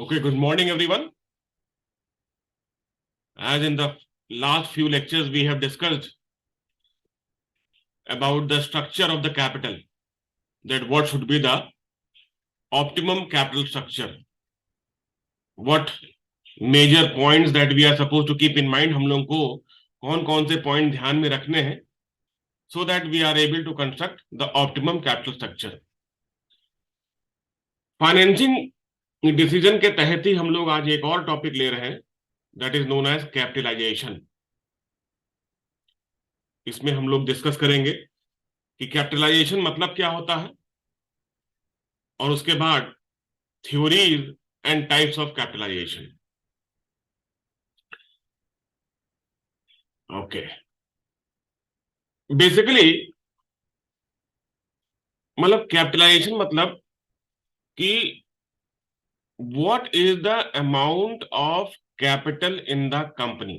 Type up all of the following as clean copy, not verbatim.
Okay, good morning, everyone. As in the last few lectures, we have discussed about the structure of the capital, that what should be the optimum capital structure, what major points that we are supposed to keep in mind, हम लोगों को कौन कौन से point ध्यान में रखने हैं, so that we are able to construct the optimum capital structure. Financing decision के तहत ही हम लोग आज एक और टॉपिक ले रहे हैं, that is known as capitalisation. इसमें हम लोग डिस्कस करेंगे कि कैपिटलाइजेशन मतलब क्या होता है, और उसके बाद theories and types of capitalisation. Okay, basically मतलब कैपिटलाइजेशन मतलब कि what is the amount of capital in the company,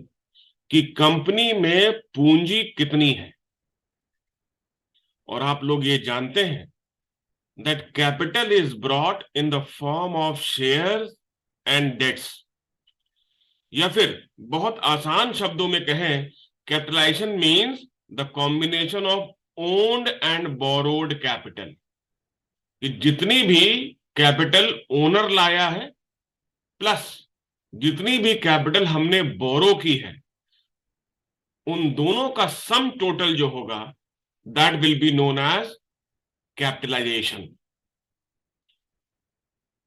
कि कंपनी में पूंजी कितनी है. और आप लोग ये जानते हैं that capital is brought in the form of shares and debts. या फिर बहुत आसान शब्दों में कहें, capitalisation means the combination of owned and borrowed capital. जितनी भी कैपिटल ओनर लाया है प्लस जितनी भी कैपिटल हमने बोरो की है, उन दोनों का सम टोटल जो होगा, that will be known as capitalisation.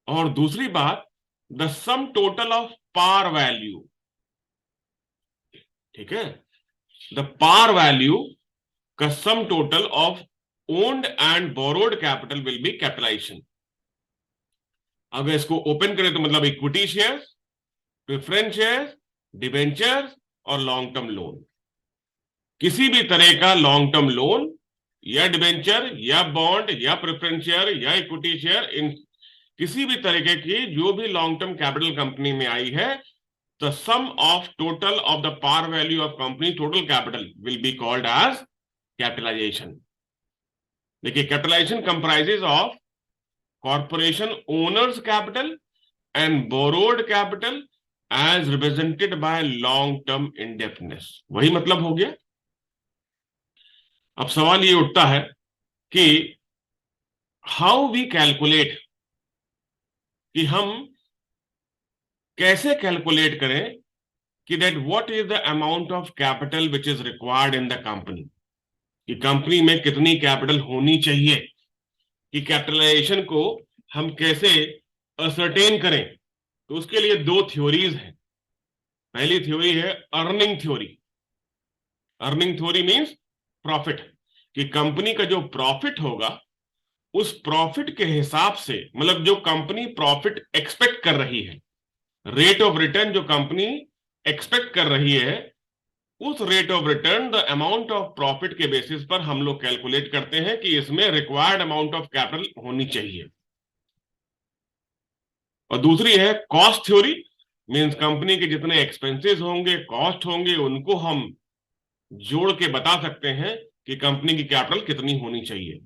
और दूसरी बात, the sum total of par value. ठीक है, द पार वैल्यू का sum total of owned and borrowed capital will be capitalisation. अगर इसको ओपन करें तो मतलब equity shares, preference shares, debentures और लॉन्ग टर्म लोन. किसी भी तरह का लॉन्ग टर्म लोन या डिबेंचर या बॉन्ड या प्रेफरेंस शेयर या इक्विटी शेयर, इन किसी भी तरीके की जो भी लॉन्ग टर्म कैपिटल कंपनी में आई है, the sum of total of the par value of company total capital will be called as capitalisation. देखिए, capitalisation comprises of corporation owners capital and borrowed capital as represented by long term indebtedness. वही मतलब हो गया. अब सवाल ये उठता है कि हाउ वी कैलकुलेट, कि हम कैसे कैलकुलेट करें कि that what is the amount of capital which is required in the company, कि कंपनी में कितनी कैपिटल होनी चाहिए, कि कैपिटलाइजेशन को हम कैसे असर्टेन करें. तो उसके लिए दो थ्योरीज हैं. पहली थ्योरी है earning theory. Earning theory means profit, कि कंपनी का जो प्रॉफिट होगा उस प्रॉफिट के हिसाब से, मतलब जो कंपनी प्रॉफिट एक्सपेक्ट कर रही है, रेट ऑफ रिटर्न जो कंपनी एक्सपेक्ट कर रही है, उस rate of return the amount of profit के बेसिस पर हम लोग कैलकुलेट करते हैं कि इसमें रिक्वायर्ड अमाउंट ऑफ कैपिटल होनी चाहिए. और दूसरी है कॉस्ट थ्योरी, मींस कंपनी के जितने एक्सपेंसेस होंगे, कॉस्ट होंगे, उनको हम जोड़ के बता सकते हैं कि कंपनी की कैपिटल कितनी होनी चाहिए.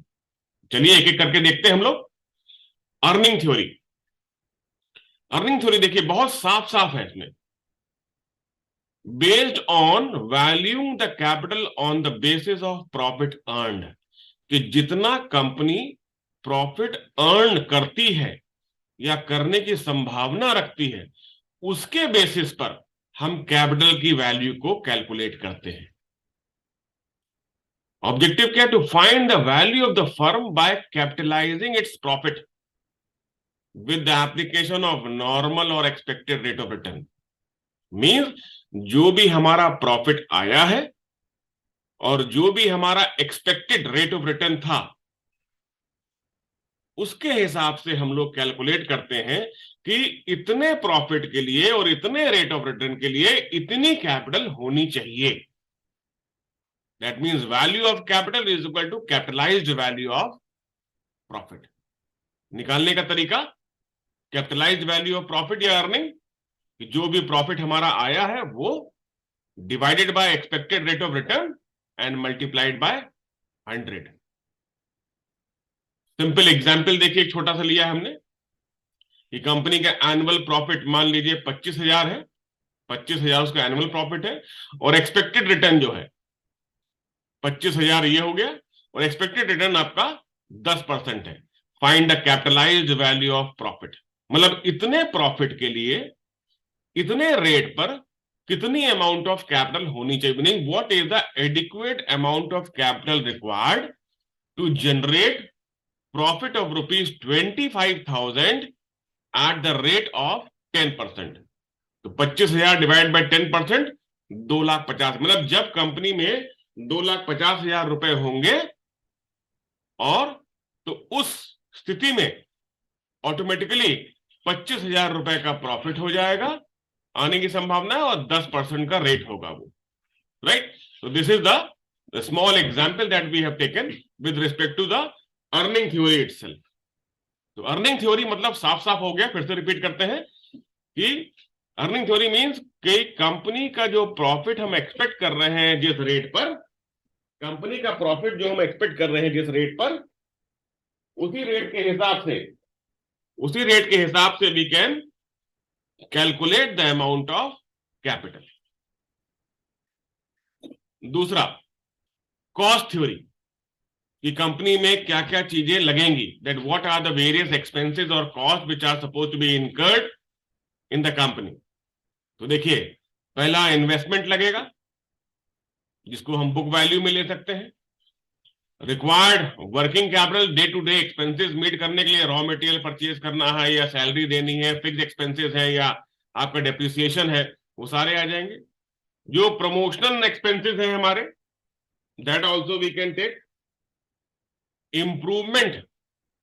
चलिए एक एक करके देखते हैं हम लोग. Earning theory. अर्निंग थ्योरी देखिए बहुत साफ साफ है इसमें. Based on valuing the capital on the basis of profit earned, कि जितना कंपनी प्रॉफिट अर्न करती है या करने की संभावना रखती है, उसके बेसिस पर हम कैपिटल की वैल्यू को कैलकुलेट करते हैं. ऑब्जेक्टिव क्या है? To find the value of the firm by capitalising its profit with the application of normal or expected rate of return. Means जो भी हमारा प्रॉफिट आया है और जो भी हमारा एक्सपेक्टेड रेट ऑफ रिटर्न था, उसके हिसाब से हम लोग कैलकुलेट करते हैं कि इतने प्रॉफिट के लिए और इतने रेट ऑफ रिटर्न के लिए इतनी कैपिटल होनी चाहिए. That means value of capital is equal to capitalised value of profit. निकालने का तरीका, कैपिटलाइज्ड वैल्यू ऑफ प्रॉफिट या अर्निंग, जो भी प्रॉफिट हमारा आया है वो divided by expected rate of return and multiplied by 100. Simple example देखिए, एक छोटा सा लिया है हमने. कि कंपनी का एनुअल प्रॉफिट मान लीजिए 25,000 है, 25,000 उसका एनुअल प्रॉफिट है, और एक्सपेक्टेड रिटर्न जो है 25,000 ये हो गया, और एक्सपेक्टेड रिटर्न आपका 10% है। Find the capitalised value of profit, मतलब इतने प्रॉफिट के लिए इतने रेट पर कितनी अमाउंट ऑफ कैपिटल होनी चाहिए, meaning what is the adequate amount of capital required to generate profit of ₹25,000 at the rate of 10%। तो 25,000 डिवाइड बाई 10%, 2,50,000, मतलब जब कंपनी में 2,50,000 रुपए होंगे, और तो उस स्थिति में ऑटोमेटिकली 25,000 रुपए का प्रॉफिट हो जाएगा, आने की संभावना है, और 10% का रेट होगा वो, right. So this is the small example that we have taken with respect to the earning theory itself. तो अर्निंग थ्योरी मतलब साफ साफ हो गया, फिर से रिपीट करते हैं कि अर्निंग थ्योरी मींस कि कंपनी का जो प्रॉफिट हम एक्सपेक्ट कर रहे हैं जिस रेट पर, कंपनी का प्रॉफिट जो हम एक्सपेक्ट कर रहे हैं जिस रेट पर, उसी रेट के हिसाब से we can calculate the amount of capital. दूसरा कॉस्ट थ्योरी, कि कंपनी में क्या क्या चीजें लगेंगी, that what are the various expenses और cost which are suppose to be incurred in the company. तो देखिए, पहला इन्वेस्टमेंट लगेगा, जिसको हम बुक वैल्यू में ले सकते हैं। Required working capital, day to day expenses meet करने के लिए, रॉ मटेरियल परचेज करना है या सैलरी देनी है, फिक्स एक्सपेंसेस है या आपका डेप्रिसिएशन है, वो सारे आ जाएंगे। जो प्रमोशनल एक्सपेंसेस हैं हमारे, that also we can take. Improvement,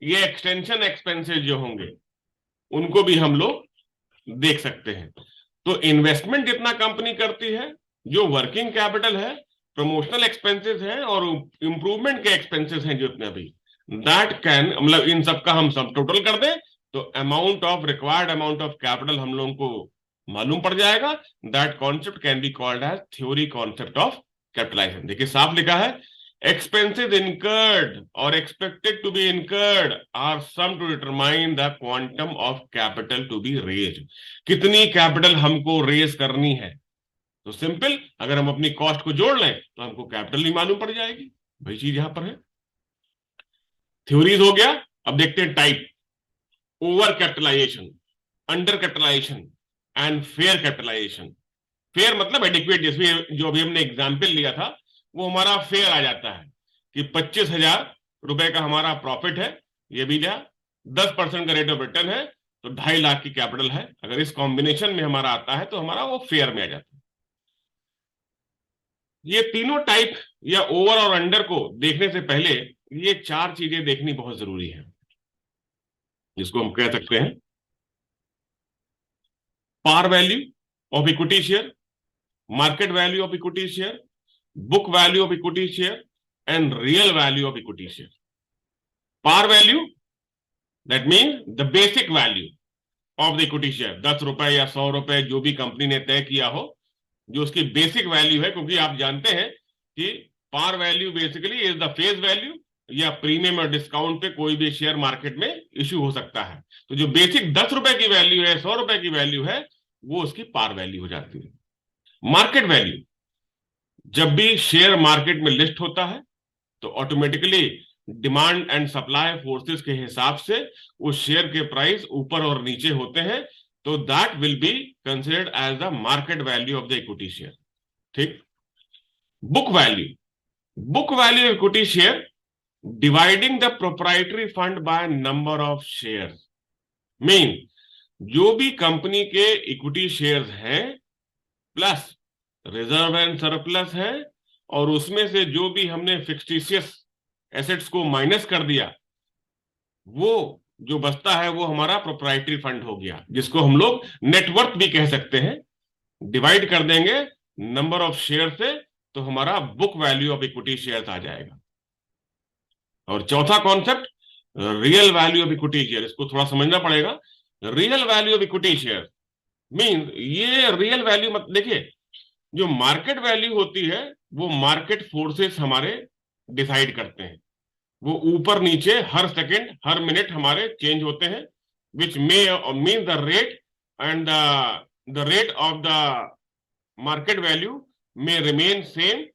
ये एक्सटेंशन एक्सपेंसेस जो होंगे, उनको भी हम लोग देख सकते हैं। तो इन्वेस्टमेंट जितना कंपनी करती है, जो वर्किंग कैपिटल है, प्रमोशनल एक्सपेंसेस हैं, और इंप्रूवमेंट के एक्सपेंसेस हैं जितने भी, दैट कैन, मतलब इन सबका हम सब टोटल कर दें तो amount of required amount of capital हम लोगों को मालूम पड़ जाएगा। That concept can be called as theory concept of capitalisation. देखिए साफ लिखा है, expenses incurred or expected to be incurred are sum to determine the quantum of capital to be raised। कितनी कैपिटल हमको रेज करनी है, तो सिंपल, अगर हम अपनी कॉस्ट को जोड़ लें तो हमको कैपिटल ही मालूम पड़ जाएगी। वही चीज यहां पर है। थ्योरीज हो गया। अब देखते हैं type. Over capitalisation, under capitalisation and fair capitalisation. Fair मतलब एडिक्वेट, जिसमें जो अभी हमने एग्जाम्पल लिया था वो हमारा फेयर आ जाता है कि 25,000 रुपए का हमारा प्रॉफिट है, ये भी लिया, 10% का रेट ऑफ रिटर्न है, तो 2.5 लाख की कैपिटल है। अगर इस कॉम्बिनेशन में हमारा आता है तो हमारा वो फेयर में आ जाता है। ये तीनों टाइप या ओवर और अंडर को देखने से पहले ये 4 चीजें देखनी बहुत जरूरी है, जिसको हम कह सकते हैं par value of equity share, market value of equity share, book value of equity share and real value of equity share. Par value, that means the basic value of the equity share, 10 रुपए या 100 रुपए जो भी company ने तय किया हो, जो उसकी बेसिक वैल्यू है। क्योंकि आप जानते हैं कि par value basically is the face value, या प्रीमियम और डिस्काउंट पे कोई भी शेयर मार्केट में इश्यू हो सकता है। तो जो बेसिक 10 रुपए की वैल्यू है, 100 रुपए की वैल्यू है, वो उसकी पार वैल्यू हो जाती है। मार्केट वैल्यू, जब भी शेयर मार्केट में लिस्ट होता है तो automatically demand and supply forces के हिसाब से उस शेयर के प्राइस ऊपर और नीचे होते हैं, तो that will be considered as the market value of the equity share. ठीक। Book value, book value equity share dividing the proprietary fund by number of share. Mean जो भी कंपनी के इक्विटी शेयर्स हैं प्लस रिजर्व एंड सरप्लस है, और उसमें से जो भी हमने फिक्टिशियस एसेट्स को माइनस कर दिया, वो जो बचता है वो हमारा प्रोप्राइटरी फंड हो गया, जिसको हम लोग नेटवर्थ भी कह सकते हैं। डिवाइड कर देंगे नंबर ऑफ शेयर से तो हमारा book value of equity share आ जाएगा। और चौथा concept real value of equity share, इसको थोड़ा समझना पड़ेगा। Real value of equity share mean, ये रियल वैल्यू मत देखिए, जो मार्केट वैल्यू होती है वो मार्केट फोर्सेस हमारे डिसाइड करते हैं। वो ऊपर नीचे हर सेकंड हर मिनट हमारे चेंज होते हैं। which may mean the rate and the rate of the market value may remain same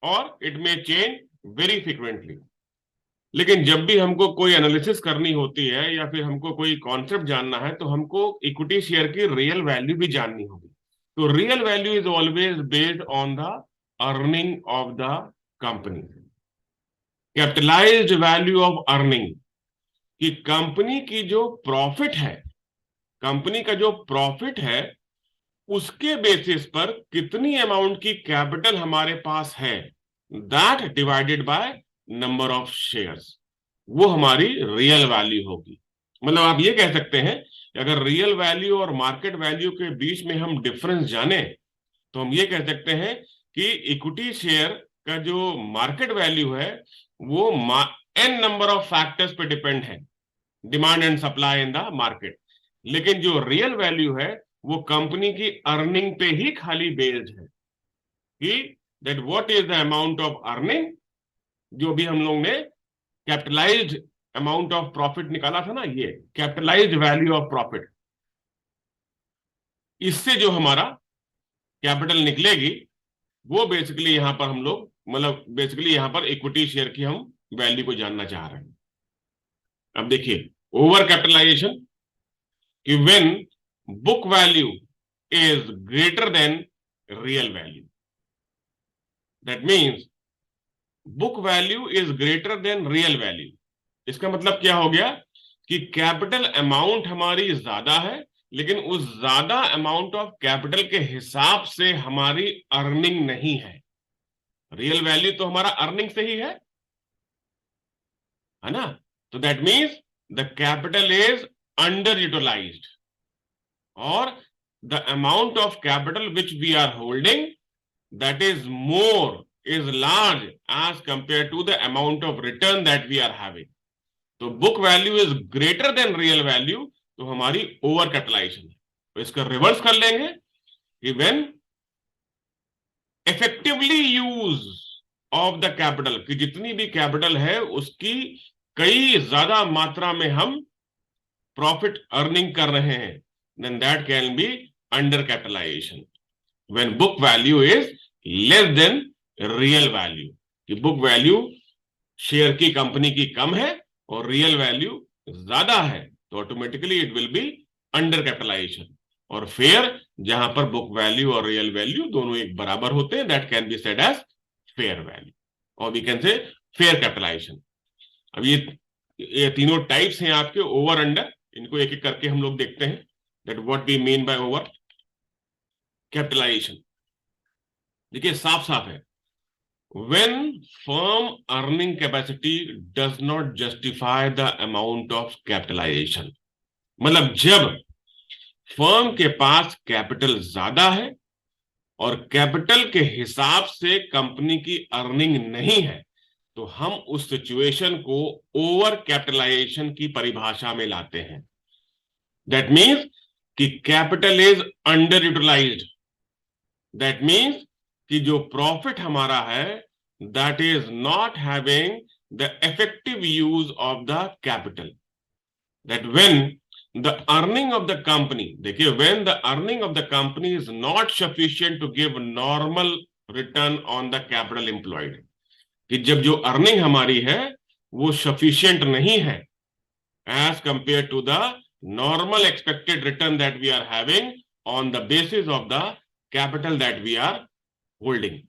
or it may change very frequently. लेकिन जब भी हमको कोई एनालिसिस करनी होती है या फिर हमको कोई कॉन्सेप्ट जानना है तो हमको इक्विटी शेयर की रियल वैल्यू भी जाननी होगी. तो real value is always based on the earning of the company. Capitalised value of earning, कि कंपनी की जो प्रॉफिट है, कंपनी का जो प्रॉफिट है उसके बेसिस पर कितनी अमाउंट की कैपिटल हमारे पास है, that divided by number of shares, वो हमारी रियल वैल्यू होगी. मतलब आप ये कह सकते हैं अगर रियल वैल्यू और मार्केट वैल्यू के बीच में हम डिफरेंस जाने तो हम ये कह सकते हैं कि इक्विटी शेयर का जो मार्केट वैल्यू है वो एन नंबर ऑफ फैक्टर्स पे डिपेंड है, demand and supply in the market. लेकिन जो रियल वैल्यू है वो कंपनी की अर्निंग पे ही खाली बेस्ड है कि that what is the amount of earning. जो भी हम लोग ने कैपिटलाइज्ड अमाउंट ऑफ प्रॉफिट निकाला था ना, ये कैपिटलाइज्ड वैल्यू ऑफ प्रॉफिट, इससे जो हमारा कैपिटल निकलेगी वो बेसिकली यहां पर हम लोग, मतलब बेसिकली यहां पर इक्विटी शेयर की हम वैल्यू को जानना चाह रहे हैं. अब देखिए ओवर कैपिटलाइजेशन, कि when book value is greater than real value, that means book value is greater than real value. इसका मतलब क्या हो गया कि कैपिटल अमाउंट हमारी ज्यादा है लेकिन उस ज्यादा अमाउंट ऑफ कैपिटल के हिसाब से हमारी अर्निंग नहीं है. रियल वैल्यू तो हमारा अर्निंग से ही है ना. तो that means the capital is under utilised और the amount of capital which we are holding that is more, is large as compared to the amount of return that we are having. तो book value is greater than real value, तो हमारी over capitalisation है. तो इसका reverse कर लेंगे कि when effectively use of the capital, कि जितनी भी कैपिटल है उसकी कई ज्यादा मात्रा में हम प्रॉफिट अर्निंग कर रहे हैं, then that can be under capitalization. When book value is less than real value, कि बुक वैल्यू शेयर की कंपनी की कम है और रियल वैल्यू ज्यादा है तो automatically it will be under capitalisation. और फेयर, जहां पर बुक वैल्यू और रियल वैल्यू दोनों एक बराबर होते हैं, that can be said as fair value और we can say fair capitalisation. अब ये तीनों टाइप्स हैं आपके ओवर अंडर, इनको एक एक करके हम लोग देखते हैं that what we mean by over capitalisation. देखिए साफ साफ है, when firm earning capacity does not justify the amount of capitalization, मतलब जब फर्म के पास कैपिटल ज्यादा है और कैपिटल के हिसाब से कंपनी की अर्निंग नहीं है तो हम उस सिचुएशन को ओवर कैपिटलाइजेशन की परिभाषा में लाते हैं. दैट मीन्स कि capital is under utilised, that means कि जो प्रॉफिट हमारा है that is not having the effective use of the capital, that when the earning of the company, देखिए when the earning of the company is not sufficient to give normal return on the capital employed, कि जब जो earning हमारी है वो sufficient नहीं है as compared to the normal expected return that we are having on the basis of the capital that we are holding.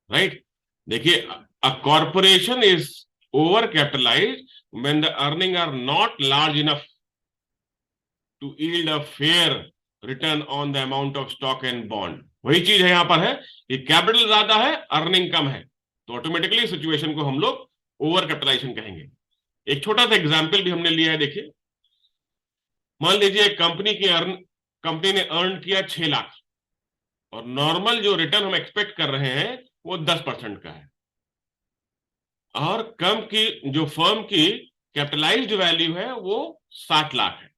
Right देखिए a corporation is over capitalised when the earning are not large enough to yield a fair return on the amount of stock and bond. वही चीज है यहां पर है कि capital ज्यादा है अर्निंग कम है तो ऑटोमेटिकली सिचुएशन को हम लोग ओवर कैपिटलाइजेशन कहेंगे. एक छोटा सा एग्जांपल भी हमने लिया है. देखिए मान लीजिए एक कंपनी ने अर्न किया 6 लाख और नॉर्मल जो रिटर्न हम एक्सपेक्ट कर रहे हैं वो 10% का है और कम की जो फर्म की कैपिटलाइज्ड वैल्यू है वो 60 लाख है.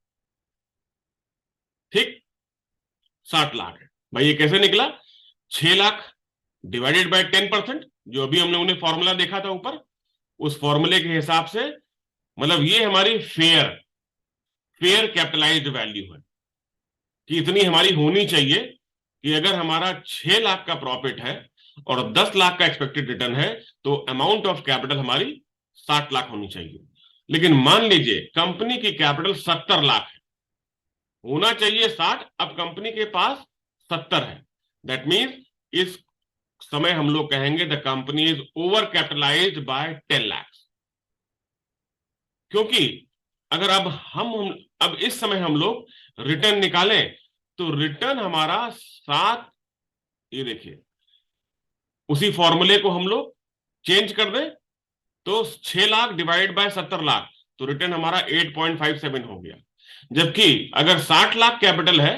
ठीक 60 लाख है. भाई ये कैसे निकला? 6 लाख डिवाइडेड बाय 10%, जो अभी हम लोगों ने फॉर्मूला देखा था ऊपर, उस फॉर्मूले के हिसाब से, मतलब ये हमारी फेयर फेयर कैपिटलाइज्ड वैल्यू है, कि इतनी हमारी होनी चाहिए कि अगर हमारा 6 लाख का प्रॉफिट है और 10 लाख का एक्सपेक्टेड रिटर्न है तो अमाउंट ऑफ कैपिटल हमारी 60 लाख होनी चाहिए। लेकिन मान लीजिए कंपनी की कैपिटल 70 लाख है, होना चाहिए 60, अब कंपनी के पास 70 है। दैट मीन्स इस समय हम लोग कहेंगे the company is over capitalised by 10 lakh. क्योंकि अगर अब इस समय हम लोग रिटर्न निकालें तो रिटर्न हमारा 7, ये देखिए उसी फॉर्मूले को हम लोग चेंज कर दें तो 6 लाख डिवाइड बाय 70 लाख तो रिटर्न हमारा 8.57 हो गया। जबकि अगर 60 लाख कैपिटल है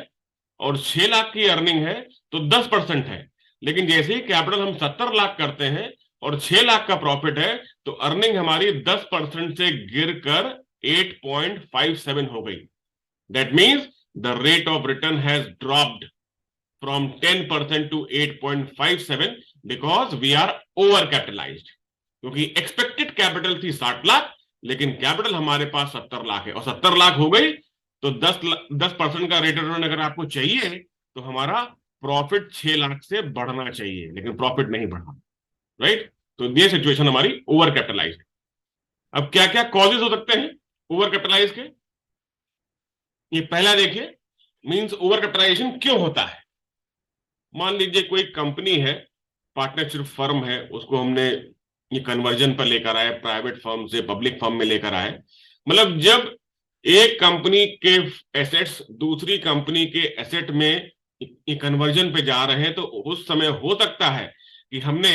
और 6 लाख की अर्निंग है तो 10% है। लेकिन जैसे ही कैपिटल हम 70 लाख करते हैं और 6 लाख का प्रॉफिट है तो अर्निंग हमारी 10% से गिरकर 8.57 हो गई। That means the rate of return has dropped from 10% to 8.57 because we are over capitalised. क्योंकि एक्सपेक्टेड कैपिटल थी 60 लाख लेकिन कैपिटल हमारे पास 70 लाख है और 70 लाख हो गई तो 10% का रेट ऑफ रिटर्न अगर आपको चाहिए तो हमारा प्रॉफिट 6 लाख से बढ़ना चाहिए, लेकिन प्रॉफिट नहीं बढ़ा, राइट। तो ये सिचुएशन हमारी ओवर कैपिटलाइज। अब क्या क्या कॉजेज हो सकते हैं ओवर कैपिटलाइज के, ये पहला देखिए, मींस ओवर कैपिटलाइजेशन क्यों होता है। मान लीजिए कोई कंपनी है, पार्टनरशिप फर्म है, उसको हमने ये कन्वर्जन पर लेकर आए, प्राइवेट फर्म से पब्लिक फर्म में लेकर आए। मतलब जब एक कंपनी के एसेट्स दूसरी कंपनी के एसेट में कन्वर्जन पे जा रहे हैं तो उस समय हो सकता है कि हमने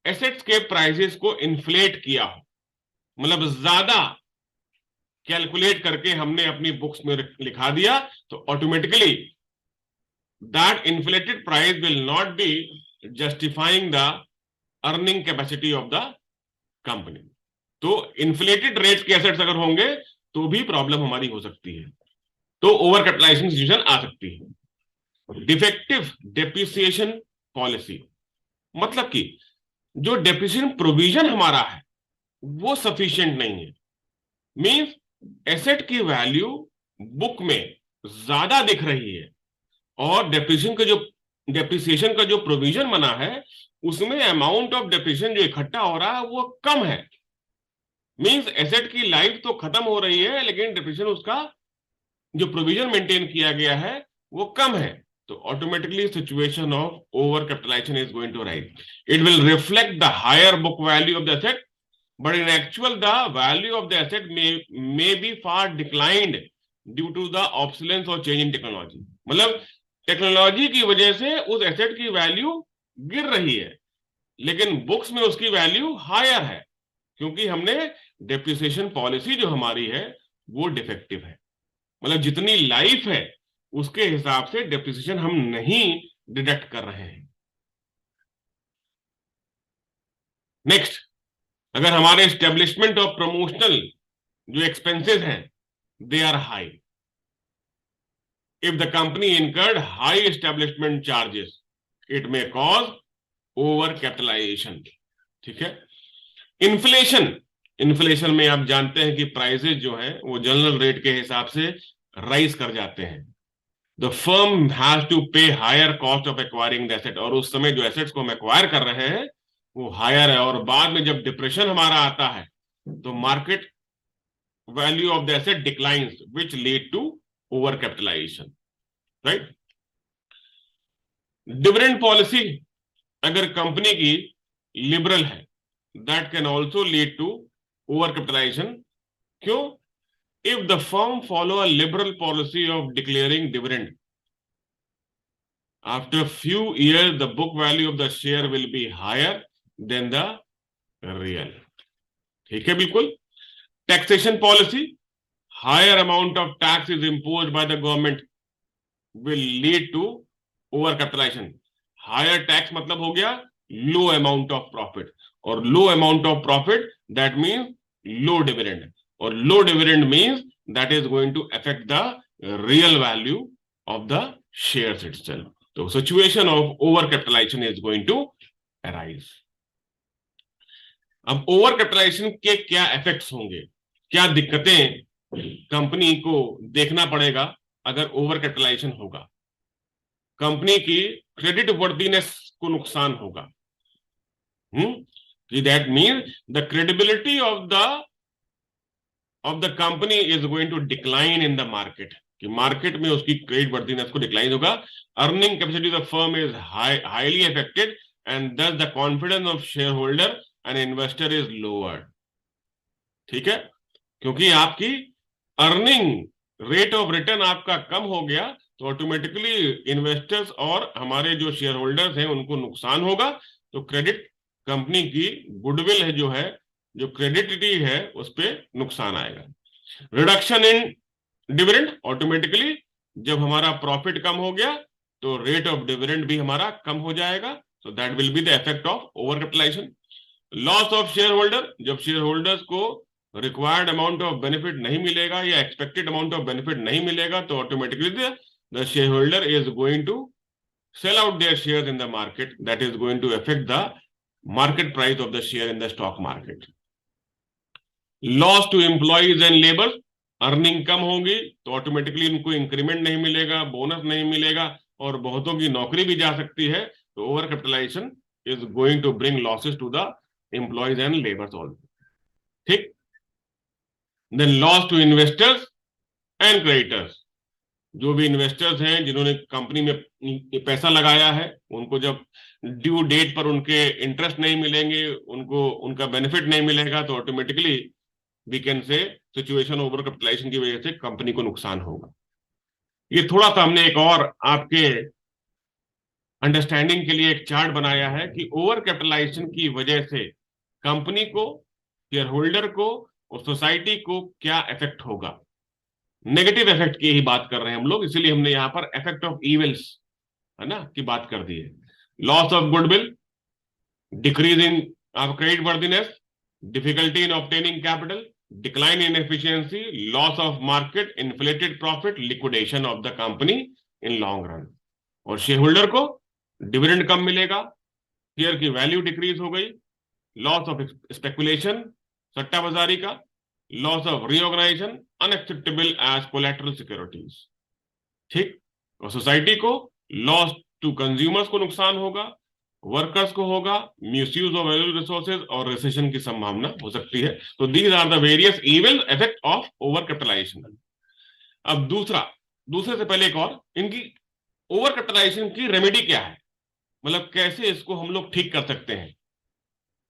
एसेट्स के प्राइसेस को इन्फ्लेट किया हो, मतलब ज्यादा कैलकुलेट करके हमने अपनी बुक्स में लिखा दिया तो automatically that inflated price will not be justifying the earning capacity of the company. तो इन्फ्लेटेड रेट के एसेट्स अगर होंगे तो भी प्रॉब्लम हमारी हो सकती है, तो ओवर कैपिटलाइजेशन सिचुएशन आ सकती है। डिफेक्टिव डेप्रिसिएशन पॉलिसी, मतलब कि जो डेप्रिसिएशन प्रोविजन हमारा है वो सफिशिएंट नहीं है। मींस एसेट की वैल्यू बुक में ज्यादा दिख रही है और डेप्रिसिएशन का जो प्रोविजन बना है उसमें अमाउंट ऑफ डेप्रिसिएशन जो इकट्ठा हो रहा है वो कम है। मींस एसेट की लाइफ तो खत्म हो रही है लेकिन डेप्रिसिएशन उसका जो प्रोविजन मेंटेन किया गया है वो कम है, तो automatically situation of over capitalisation is going to rise. It will reflect the higher book value of the asset but in actual the value of the asset may be far declined due to the obsolescence और change in technology. मतलब technology की वजह से उस asset की value गिर रही है लेकिन बुक्स में उसकी वैल्यू हायर है क्योंकि हमने डेप्रिसिएशन पॉलिसी जो हमारी है वो डिफेक्टिव है। मतलब जितनी लाइफ है उसके हिसाब से डेप्रिसिएशन हम नहीं डिडक्ट कर रहे हैं। नेक्स्ट, अगर हमारे एस्टेब्लिशमेंट ऑफ प्रमोशनल जो एक्सपेंसेस हैं they are high, if the company incurred high establishment charges it may cause over capitalisation. ठीक है। इन्फ्लेशन में आप जानते हैं कि प्राइसेस जो हैं वो जनरल रेट के हिसाब से राइज कर जाते हैं। The firm has to pay higher cost of acquiring the asset, और उस समय जो एसेट्स को हम एक्वायर कर रहे हैं वो हायर है और बाद में जब डिप्रेशन हमारा आता है तो market value of the asset declines which lead to over capitalisation, right. Dividend policy अगर कंपनी की लिबरल है that can also lead to over capitalisation. क्यों? if the firm follow a liberal policy of declaring dividend, after a few years the book value of the share will be higher than the real। ठीक है, बिल्कुल। Taxation policy, higher amount of tax is imposed by the government will lead to over capitalization। higher tax मतलब हो गया low amount of profit, और low amount of profit that means low dividend, or low dividend means that is going to affect the real value of the shares itself। So situation of over capitalization is going to arise। अब over capitalisation के क्या effects होंगे, क्या दिक्कतें company को देखना पड़ेगा अगर ओवर कैपिटलाइजेशन होगा, कंपनी की क्रेडिट वर्दीनेस को नुकसान होगा। That mean the credibility of the company is going to decline in the market, कि मार्केट में उसकी क्रेडिट वर्दीनेस को डिक्लाइन होगा। Earning capacity of the firm is highly affected and thus the confidence of share holder and investor is lower. ठीक है, क्योंकि आपकी earning rate of return आपका कम हो गया तो ऑटोमेटिकली इन्वेस्टर्स और हमारे जो शेयर होल्डर्स हैं उनको नुकसान होगा। तो क्रेडिट कंपनी की गुडविल है जो क्रेडिटिटी है उस पर नुकसान आएगा। रिडक्शन इन डिविडेंड, ऑटोमेटिकली जब हमारा प्रॉफिट कम हो गया तो रेट ऑफ डिविडेंड भी हमारा कम हो जाएगा। So that will be the effect of over capitalisation. Loss of share holder, जब शेयर होल्डर्स को रिक्वायर्ड अमाउंट ऑफ बेनिफिट नहीं मिलेगा या एक्सपेक्टेड अमाउंट ऑफ बेनिफिट नहीं मिलेगा तो automatically the shareholder is going to sell out their shares in the market, that is going to affect the market price of the share in the stock market. Loss to employees and labor, earning कम होगी तो automatically इनको increment नहीं मिलेगा, bonus नहीं मिलेगा और बहुतों की नौकरी भी जा सकती है। तो over capitalisation is going to bring losses to the employees and labours also. ठीक, then loss to investors and creditors, जो भी इन्वेस्टर्स हैं जिन्होंने कंपनी में पैसा लगाया है उनको जब ड्यू डेट पर उनके इंटरेस्ट नहीं मिलेंगे, उनको उनका बेनिफिट नहीं मिलेगा तो automatically we can say situation over capitalisation की वजह से कंपनी को नुकसान होगा। ये थोड़ा सा हमने एक और आपके अंडरस्टैंडिंग के लिए एक चार्ट बनाया है कि ओवर कैपिटलाइजेशन की वजह से कंपनी को, शेयर होल्डर को और सोसाइटी को क्या इफेक्ट होगा। नेगेटिव इफेक्ट की ही बात कर रहे हैं हम लोग, इसीलिए हमने यहां पर इफेक्ट ऑफ इविल्स है ना की बात कर दी है। Loss of goodwill, decrease in credit worthiness, difficulty in obtaining capital, decline in efficiency, loss of market, inflated profit, liquidation of the company in long run. और शेयर होल्डर को dividend कम मिलेगा, share की वैल्यू डिक्रीज हो गई, loss of speculation, सट्टा बाजारी का, loss of reorganisation unacceptable as collateral securities. ठीक, और सोसाइटी को लॉस टू कंज्यूमर्स को नुकसान होगा, वर्कर्स को होगा, मिसयूज ऑफ वैल्यूएबल रिसोर्सेज और रिसेशन की संभावना हो सकती है। तो these are the various evil effect of over capitalisation. अब दूसरे से पहले एक और, इनकी ओवर कैपिटलाइजेशन की रेमेडी क्या है, मतलब कैसे इसको हम लोग ठीक कर सकते हैं।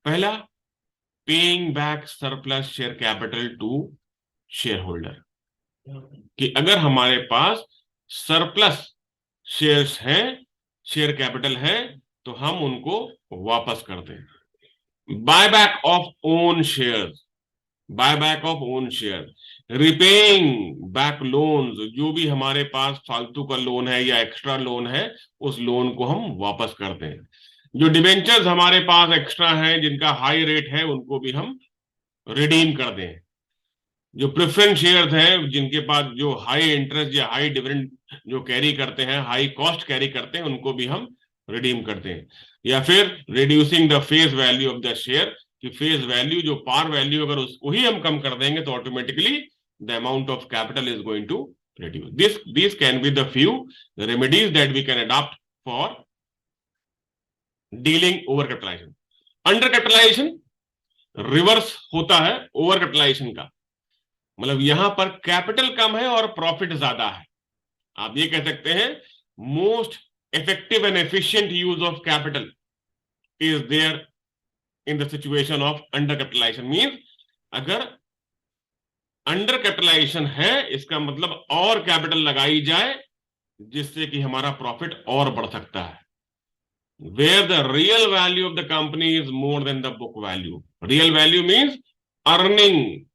पहला, paying back surplus share capital to shareholder, कि अगर हमारे पास सरप्लस शेयर्स हैं, शेयर कैपिटल है तो हम उनको वापस कर दें। Buyback of own shares, buyback of own share, repaying back loans, जो भी हमारे पास फालतू का लोन है या एक्स्ट्रा लोन है उस लोन को हम वापस कर दें। जो डिबेंचर्स हमारे पास एक्स्ट्रा हैं जिनका हाई रेट है उनको भी हम रिडीम कर दें। जो प्रेफरेंस शेयर्स हैं जिनके पास जो हाई इंटरेस्ट या हाई डिविडेंड जो कैरी करते हैं, हाई कॉस्ट कैरी करते हैं, उनको भी हम रिडीम करते हैं। या फिर reducing the face value of the share, कि फेस वैल्यू जो पार वैल्यू अगर उसको ही हम कम कर देंगे तो automatically the amount of capital is going to reduce. This can be the few remedies that we can adopt for dealing over capitalisation. Under capitalisation reverse होता है ओवर कैपिटलाइजेशन का, मतलब यहां पर कैपिटल कम है और प्रॉफिट ज्यादा है। आप ये कह सकते हैं most effective and efficient use of capital is there in the situation of undercapitalization। means अगर अंडर कैपिटलाइजेशन है इसका मतलब और कैपिटल लगाई जाए जिससे कि हमारा प्रॉफिट और बढ़ सकता है। where the real value of the company is more than the book value, real value means earning,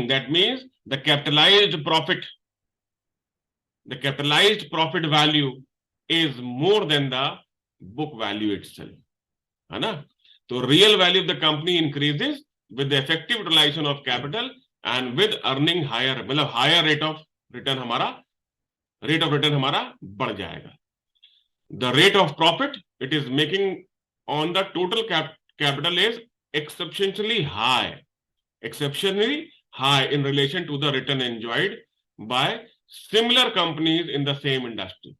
that means the capitalized profit, the capitalized profit value is more than the book value itself, है ना। तो real value of the company increases with the effective utilization of capital and with earning higher, मतलब higher rate of return हमारा बढ़ जाएगा। The rate of profit it is making on the total capital is exceptionally high high in relation to the return enjoyed by similar companies in the same industry.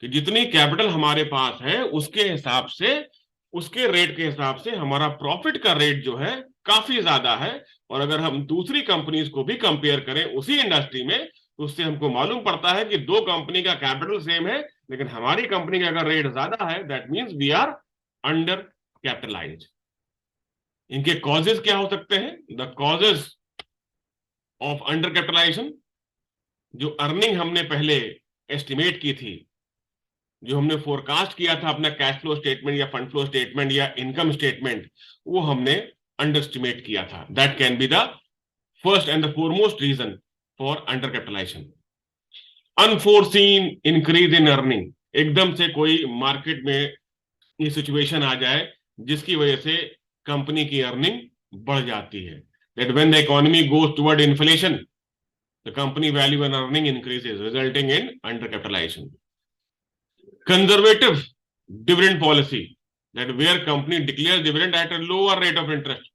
कि जितनी capital हमारे पास है उसके हिसाब से, उसके रेट के हिसाब से हमारा प्रॉफिट का रेट जो है काफी ज्यादा है। और अगर हम दूसरी कंपनीज को भी कंपेयर करें उसी इंडस्ट्री में, तो उससे हमको मालूम पड़ता है कि दो कंपनी का कैपिटल सेम है, लेकिन हमारी कंपनी का अगर रेट ज्यादा है, that means we are under capitalised. इनके कॉजेज क्या हो सकते हैं? The causes of under capitalisation, जो अर्निंग हमने पहले एस्टिमेट की थी, जो हमने फोरकास्ट किया था अपना कैश फ्लो स्टेटमेंट या फंड फ्लो स्टेटमेंट या इनकम स्टेटमेंट, वो हमने अंडर एस्टिमेट किया था। That can be the first and the foremost reason for under capitalisation. Unforeseen increase in earning, एकदम से कोई मार्केट में ये सिचुएशन आ जाए जिसकी वजह से कंपनी की अर्निंग बढ़ जाती है। That when the economy goes toward inflation, the company value and earning increases resulting in under capitalisation. Conservative dividend policy, that where company declare dividend at a lower rate of interest,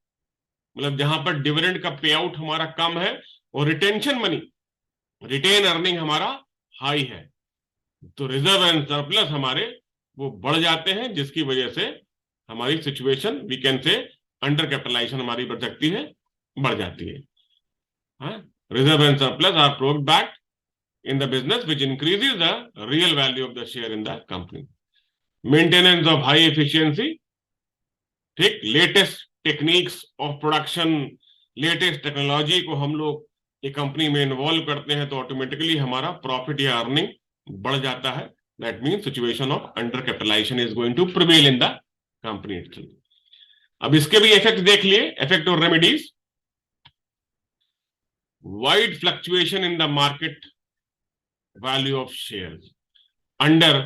मतलब जहां पर dividend का पे out हमारा कम है और retention money, retain earning हमारा high है, तो रिजर्व एंड सरप्लस हमारे वो बढ़ जाते हैं, जिसकी वजह से हमारी situation we can say under capitalisation हमारी बढ़ सकती है, बढ़ जाती है। Reserve and surplus are proved back in the business, which increases the real value of the share in the company. Maintenance of high efficiency, ठीक, latest techniques of production, latest technology को हम लोग एक कंपनी में involve करते हैं तो automatically हमारा प्रॉफिट या अर्निंग बढ़ जाता है। That means situation of under capitalisation is going to prevail in the company itself. अब इसके भी इफेक्ट देख लिए, इफेक्ट और remedies. Wide fluctuation in the market value of shares under,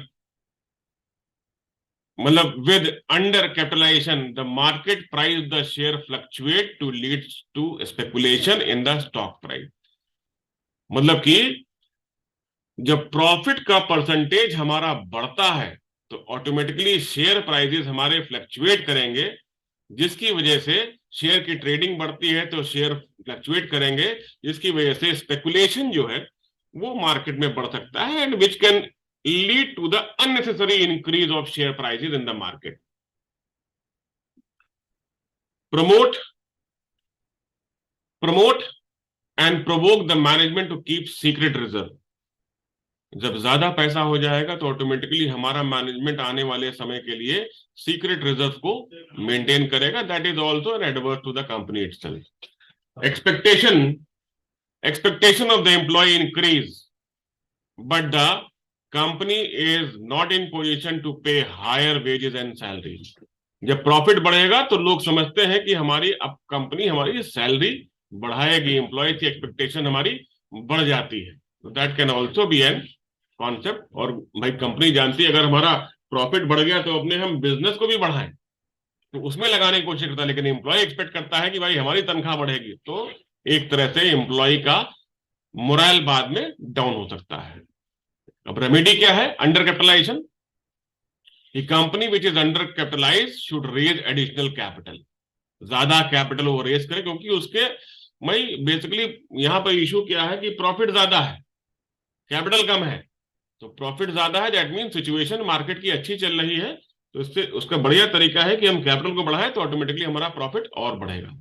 मतलब with under capitalization the market price of the share fluctuate to leads to speculation in the stock price। मतलब कि जब प्रॉफिट का percentage हमारा बढ़ता है तो ऑटोमेटिकली शेयर प्राइसेस हमारे फ्लक्चुएट करेंगे, जिसकी वजह से शेयर की ट्रेडिंग बढ़ती है तो शेयर फ्लक्चुएट करेंगे, जिसकी वजह से स्पेकुलेशन जो है वो मार्केट में बढ़ सकता है, and which can lead to the unnecessary increase of share prices in the market. Promote and provoke the management to keep secret reserve. जब ज्यादा पैसा हो जाएगा तो ऑटोमेटिकली हमारा मैनेजमेंट आने वाले समय के लिए सीक्रेट रिजर्व को मेंटेन करेगा। That is also an adverse to the company itself. Expectation of the employee increase, but the company is not in position to pay higher wages and salaries। जब profit बढ़ेगा तो लोग समझते हैं कि हमारी अब कंपनी हमारी सैलरी बढ़ाएगी, एम्प्लॉय की एक्सपेक्टेशन हमारी बढ़ जाती है। तो that can also be an concept. और भाई कंपनी जानती है अगर हमारा प्रॉफिट बढ़ गया तो अपने हम बिजनेस को भी बढ़ाएं, तो उसमें लगाने की कोशिश करता है, लेकिन एम्प्लॉय एक्सपेक्ट करता है कि भाई हमारी तनख्वाह बढ़ेगी, तो एक तरह से एम्प्लॉय का मोरल बाद में डाउन हो सकता है। अब रेमेडी क्या है? Under capitalisation. The company which is under capitalized should raise additional capital। ज्यादा कैपिटल वो रेज करे, क्योंकि उसके बेसिकली यहां पर इशू क्या है कि प्रॉफिट ज्यादा है, कैपिटल कम है। तो प्रॉफिट ज्यादा है, दैट मीन सिचुएशन मार्केट की अच्छी चल रही है, तो इससे उसका बढ़िया तरीका है कि हम कैपिटल को बढ़ाएं तो ऑटोमेटिकली हमारा प्रॉफिट और बढ़ेगा।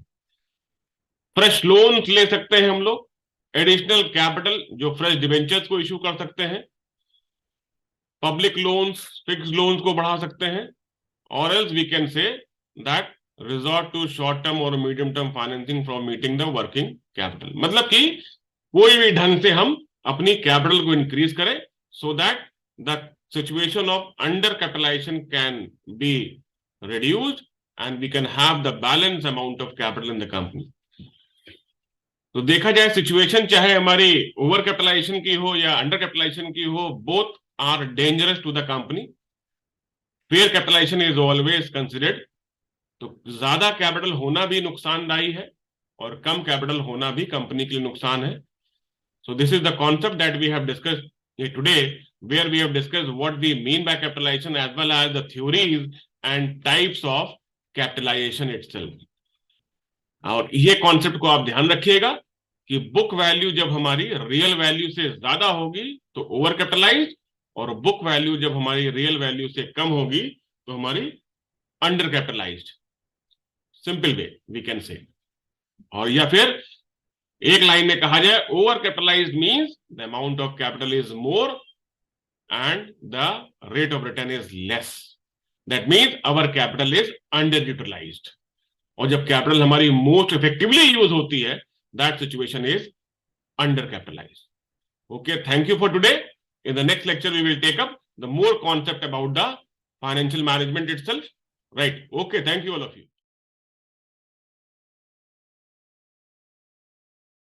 फ्रेश लोन ले सकते हैं हम लोग, एडिशनल कैपिटल जो फ्रेश डिबेंचर्स को इशू कर सकते हैं, पब्लिक लोन्स, फिक्स लोन्स को बढ़ा सकते हैं, और else we can say that resort to short term और medium term financing from meeting the working capital. मतलब कि कोई भी ढंग से हम अपनी कैपिटल को इंक्रीज करें so that the situation of under capitalisation can be reduced and we can have the balance amount of capital in the company। तो देखा जाए सिचुएशन चाहे हमारी ओवर कैपिटलाइजेशन की हो या अंडर कैपिटलाइजेशन की हो, both are dangerous to the company. Fair capitalisation is always considered. तो ज्यादा कैपिटल होना भी नुकसानदायी है और कम कैपिटल होना भी कंपनी के लिए नुकसान है। So this is the concept that we have discussed today, where we have discussed what we mean by capitalisation as well as the theories and types of capitalisation itself. और ये concept को आप ध्यान रखिएगा कि बुक वैल्यू जब हमारी real value से ज्यादा होगी तो ओवर कैपिटलाइज, और बुक वैल्यू जब हमारी रियल वैल्यू से कम होगी तो हमारी under capitalised. Simple way we can say. और या फिर एक लाइन में कहा जाए, over capitalised means the amount of capital is more and the rate of return is less. That means our capital is under utilised. और जब कैपिटल हमारी मोस्ट इफेक्टिवली यूज होती है, that situation is under capitalised. Okay, thank you for today. In the next lecture, we will take up the more concept about the financial management itself. Right. Okay, thank you all of you.